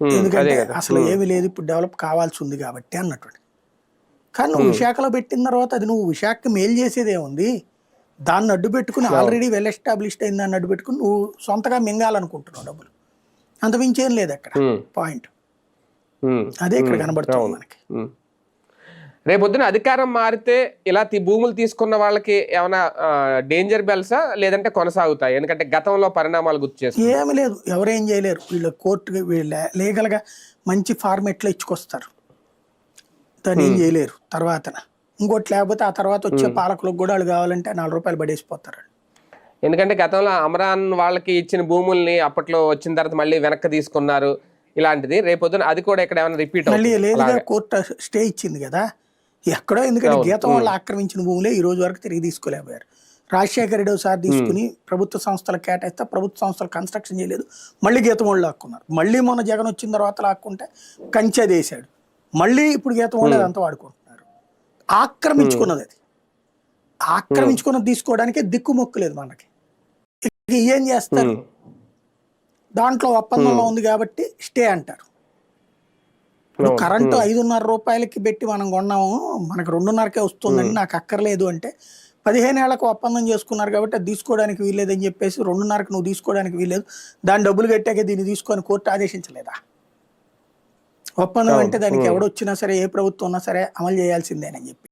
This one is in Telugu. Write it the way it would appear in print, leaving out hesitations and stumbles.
అదే ఎందుకంటే కదా. అసలు ఏమీ లేదు, ఇప్పుడు డెవలప్ కావాల్సి ఉంది కాబట్టి అన్నట్టు. కానీ నువ్వు విశాఖలో పెట్టిన తర్వాత అది నువ్వు విశాఖకి మేలు చేసేదేముంది? దాన్ని అడ్డు పెట్టుకుని, అవును. ఆల్రెడీ వెల్ ఎస్టాబ్లిష్డ్ అయిన దాన్ని అడ్డు పెట్టుకుని నువ్వు సొంతగా మింగాలనుకుంటున్నావు డబ్బులు. అంతమించి ఏం లేదు అక్కడ ఉమ్, పాయింట్. ఉమ్, అదే ఇక్కడ ఉమ్, కనబడుతుంది అవును. మనకి. ఉమ్. రేపొద్దున అధికారం మారితే ఇలా భూములు తీసుకున్న వాళ్ళకి ఏమైనా డేంజర్ బెల్సా, లేదంటే కొనసాగుతాయి? ఎందుకంటే గతంలో పరిణామాలు గుర్తు చేసుకుంటే. ఏమి లేదు, ఎవరేం చేయలేరు. వీళ్ళు కోర్టుకి వీళ్ళ లీగల్గా మంచి ఫార్మెట్లో ఇచ్చుకొస్తారు, దాన్ని ఏం ఉమ్, చేయలేరు తర్వాత. ఇంకోటి లేకపోతే ఆ తర్వాత వచ్చే ఉమ్. పాలకులకు కూడా వాళ్ళు కావాలంటే 4 రూపాయలు పడేసిపోతారు. ఎందుకంటే గతంలో అమరాన్ వాళ్ళకి ఇచ్చిన భూముల్ని అప్పట్లో వచ్చిన తర్వాత మళ్ళీ వెనక్కి తీసుకున్నారు. ఇలాంటిది రేపొద్దున అది కూడా ఇక్కడ ఏమైనా రిపీట్ మళ్ళీ అవుతుందా లేదుగా, అలాగే? కోర్టు స్టే ఇచ్చింది కదా ఎక్కడో. ఎందుకంటే అవును. గీతం ఉమ్, వాళ్ళు ఆక్రమించిన భూములే ఈ రోజు వరకు తిరిగి తీసుకోలేకపోయారు. రాజశేఖర రెడ్డి ఒకసారి ఉమ్, తీసుకుని ప్రభుత్వ సంస్థలు కేటాయిస్తే ప్రభుత్వ సంస్థలు కన్స్ట్రక్షన్ చేయలేదు, మళ్ళీ గీతం వాళ్ళు లాక్కున్నారు. మళ్ళీ మొన్న జగన్ వచ్చిన తర్వాత లాక్కుంటే కంచె వేసాడు. మళ్ళీ ఇప్పుడు గీతం వాళ్ళు ఉమ్, అదంతా వాడుకుంటున్నారు. ఉమ్, ఆక్రమించుకున్నది అది. ఉమ్, ఆక్రమించుకున్నది తీసుకోవడానికి దిక్కుమొక్కు లేదు మనకి. ఇక ఏం చేస్తారు? ఉమ్, దాంట్లో ఒప్పందంలో ఉమ్, ఉంది కాబట్టి స్టే అంటారు. ఇప్పుడు అవును. కరెంటు ఉమ్, 5.5 రూపాయలకి పెట్టి మనం కొన్నాము, మనకు 2.5కే వస్తుందండి, ఉమ్, నాకు అక్కర్లేదు అంటే 15 ఏళ్లకు ఒప్పందం చేసుకున్నారు కాబట్టి అది తీసుకోవడానికి వీల్లేదని చెప్పేసి 2.5కి నువ్వు తీసుకోవడానికి వీల్లేదు, దాని డబ్బులు కట్టాకే దీన్ని తీసుకొని కోర్టు ఆదేశించలేదా? ఒప్పందం అవును. అంటే దానికి ఉమ్. ఎవడొచ్చినా సరే, ఏ ప్రభుత్వం ఉన్నా సరే అమలు చేయాల్సిందేనని చెప్పి.